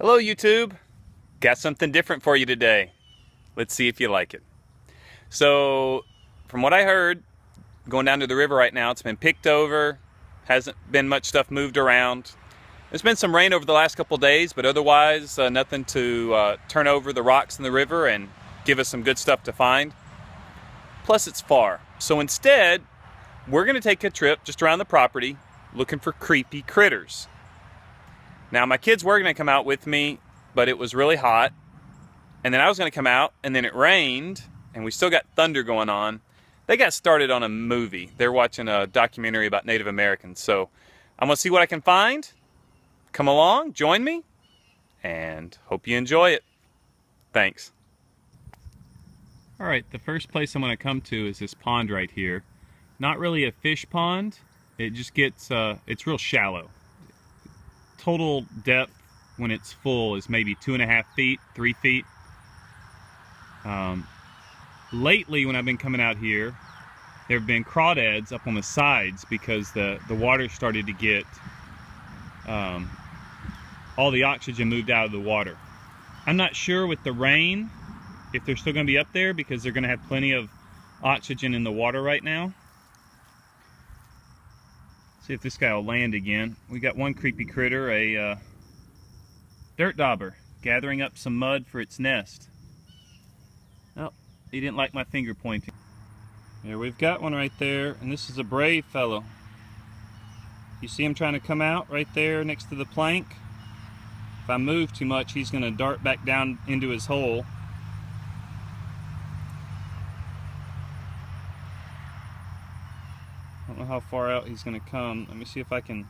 Hello YouTube, got something different for you today. Let's see if you like it. So from what I heard, going down to the river right now, it's been picked over, hasn't been much stuff moved around. There's been some rain over the last couple days, but otherwise nothing to turn over the rocks in the river and give us some good stuff to find. Plus it's far. So instead, we're gonna take a trip just around the property looking for creepy critters. Now my kids were gonna come out with me, but it was really hot. And then I was gonna come out and then it rained and we still got thunder going on. They got started on a movie. They're watching a documentary about Native Americans. So I'm gonna see what I can find. Come along, join me, and hope you enjoy it. Thanks. All right, the first place I'm gonna come to is this pond right here. Not really a fish pond. It just gets, it's real shallow. Total depth when it's full is maybe 2.5 feet, 3 feet. Lately, when I've been coming out here, there have been crawdads up on the sides because the water started to get, all the oxygen moved out of the water. I'm not sure with the rain if they're still going to be up there because they're going to have plenty of oxygen in the water right now. See if this guy will land again. We got one creepy critter, a dirt dauber, gathering up some mud for its nest. Oh, he didn't like my finger pointing. There, we've got one right there, and this is a brave fellow. You see him trying to come out right there next to the plank? If I move too much, he's going to dart back down into his hole. I don't know how far out he's going to come. Let me see if I can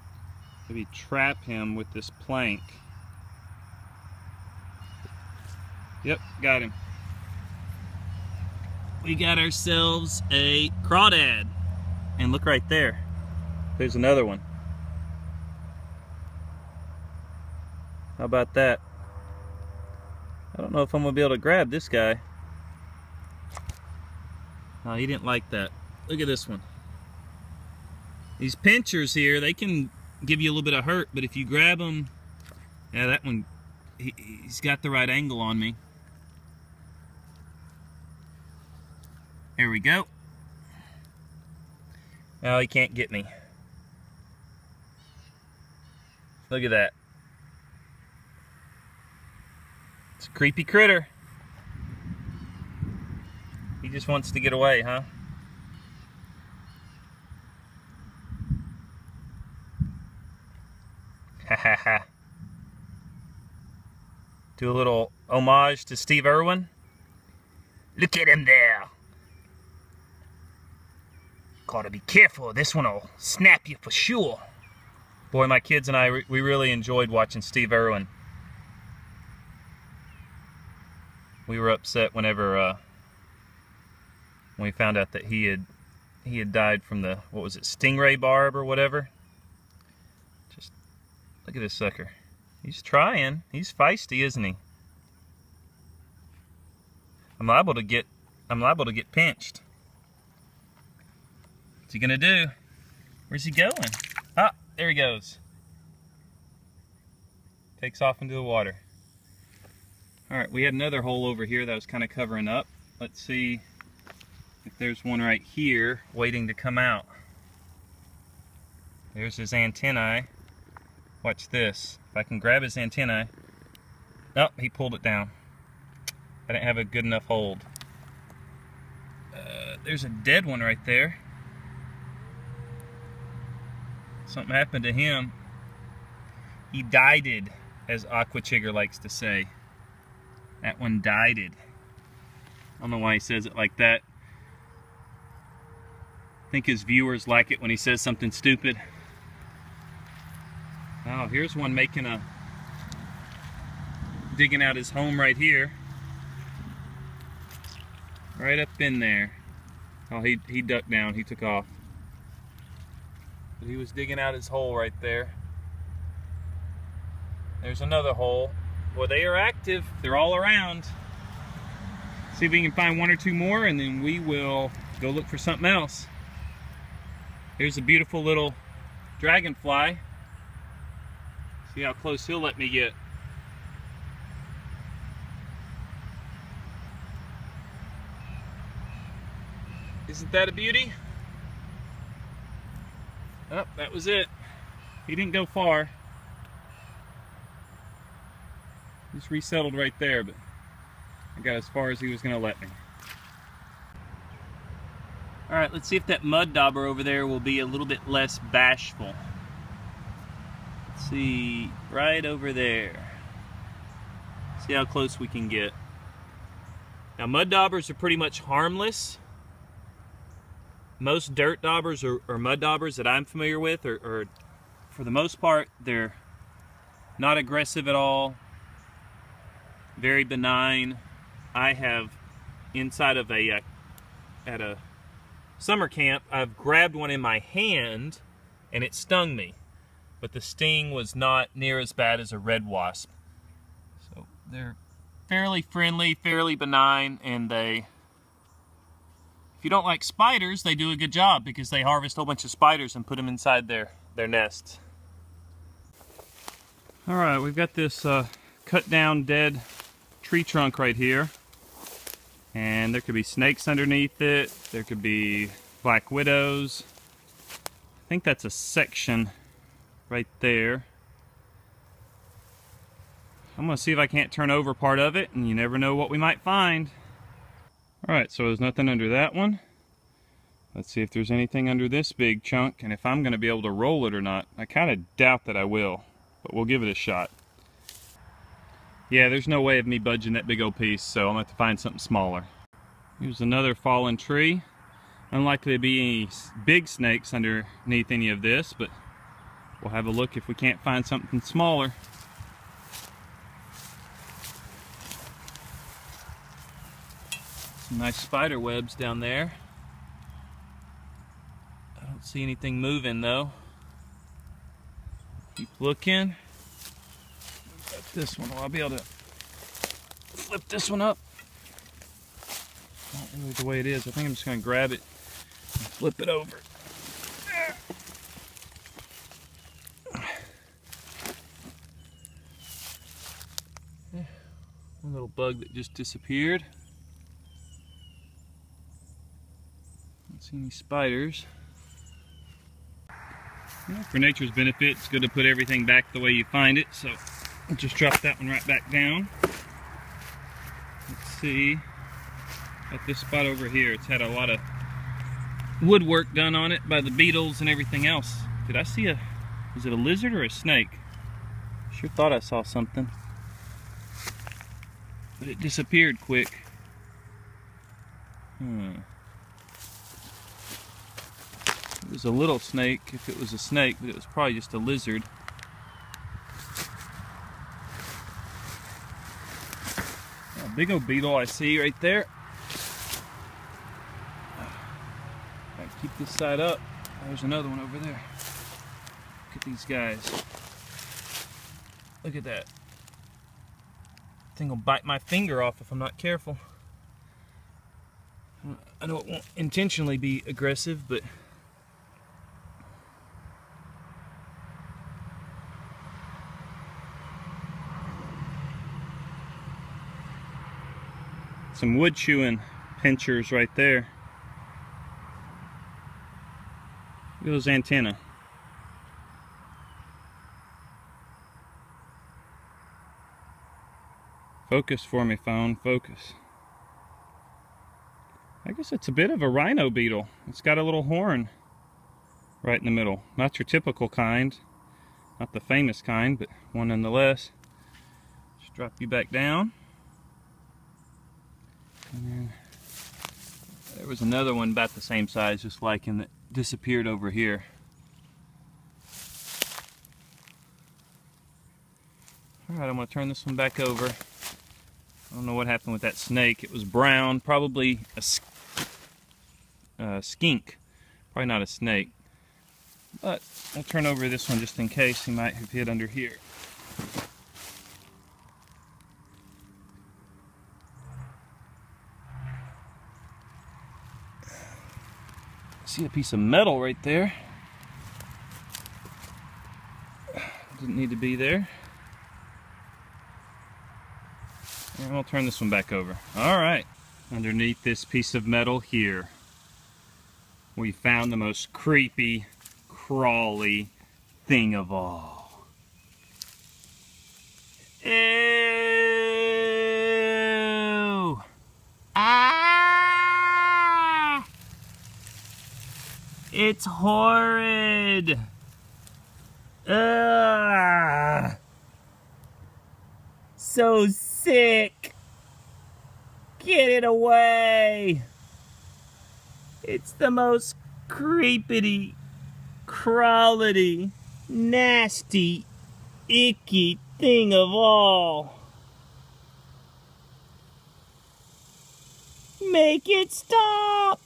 maybe trap him with this plank. Yep, got him. We got ourselves a crawdad. And look right there. There's another one. How about that? I don't know if I'm going to be able to grab this guy. Oh, he didn't like that. Look at this one. These pinchers here, they can give you a little bit of hurt, but if you grab them, yeah, that one, he's got the right angle on me. There we go. Now he can't get me. Look at that. It's a creepy critter. He just wants to get away, huh? Ha ha ha. Do a little homage to Steve Irwin. Look at him there. Gotta be careful, this one will snap you for sure. Boy, my kids and I, we really enjoyed watching Steve Irwin. We were upset whenever when we found out that he had died from the, what was it, stingray barb or whatever. Just look at this sucker. He's trying. He's feisty, isn't he? I'm liable to get pinched. What's he gonna do? Where's he going? Ah, there he goes. Takes off into the water. Alright, we had another hole over here that was kind of covering up. Let's see if there's one right here waiting to come out. There's his antennae. Watch this. If I can grab his antennae. Oh, he pulled it down. I didn't have a good enough hold. There's a dead one right there. Something happened to him. He died, as Aqua Chigger likes to say. That one died. I don't know why he says it like that. I think his viewers like it when he says something stupid. Oh, here's one digging out his home right here. Right up in there. Oh, he ducked down, he took off. But he was digging out his hole right there. There's another hole. Well, they are active. They're all around. See if we can find one or two more, and then we will go look for something else. Here's a beautiful little dragonfly. See how close he'll let me get. Isn't that a beauty? Oh, that was it. He didn't go far. Just resettled right there, but I got as far as he was going to let me. Alright, let's see if that mud dauber over there will be a little bit less bashful. Let's see, right over there. See how close we can get. Now, mud daubers are pretty much harmless. Most dirt daubers or mud daubers that I'm familiar with are, for the most part, they're not aggressive at all. Very benign. I have, inside of at a summer camp, I've grabbed one in my hand and it stung me. But the sting was not near as bad as a red wasp. So they're fairly friendly, fairly benign, and if you don't like spiders, they do a good job because they harvest a whole bunch of spiders and put them inside their nests. Alright, we've got this cut down dead tree trunk right here. And there could be snakes underneath it. There could be black widows. I think that's a section right there. I'm going to see if I can't turn over part of it, and you never know what we might find. Alright, so there's nothing under that one. Let's see if there's anything under this big chunk, and if I'm going to be able to roll it or not. I kind of doubt that I will, but we'll give it a shot. Yeah, there's no way of me budging that big old piece, so I'm going to have to find something smaller. Here's another fallen tree. Unlikely to be any big snakes underneath any of this, but we'll have a look if we can't find something smaller. Some nice spider webs down there. I don't see anything moving though. Keep looking. Got this one. I'll be able to flip this one up. Not really the way it is. I think I'm just going to grab it and flip it over. One little bug that just disappeared. Don't see any spiders. Well, for nature's benefit, it's good to put everything back the way you find it, so I'll just drop that one right back down. Let's see. At this spot over here, it's had a lot of woodwork done on it by the beetles and everything else. Did I see was it a lizard or a snake? Sure thought I saw something. But it disappeared quick. It was a little snake, if it was a snake, but it was probably just a lizard. A big old beetle I see right there. Keep this side up. There's another one over there. Look at these guys. Look at that. Thing will bite my finger off if I'm not careful. I know it won't intentionally be aggressive, but some wood chewing pinchers right there. Look at those antennae. Focus for me, phone, focus. I guess it's a bit of a rhino beetle. It's got a little horn right in the middle. Not your typical kind, not the famous kind, but one nonetheless. Just drop you back down. And then there was another one about the same size, just like him, that disappeared over here. Alright, I'm going to turn this one back over. I don't know what happened with that snake. It was brown, probably a skink. Probably not a snake. But I'll turn over this one just in case. He might have hid under here. See a piece of metal right there. Didn't need to be there. And we'll turn this one back over. Alright, underneath this piece of metal here, we found the most creepy, crawly thing of all. Ew! Ah! It's horrid! Ugh! So sick! Get it away! It's the most creepity, crawlity, nasty, icky thing of all. Make it stop!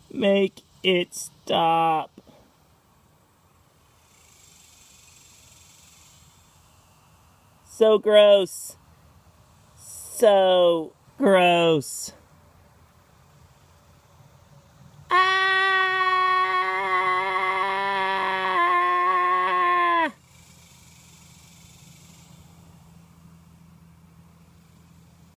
Make it stop. So gross. So gross.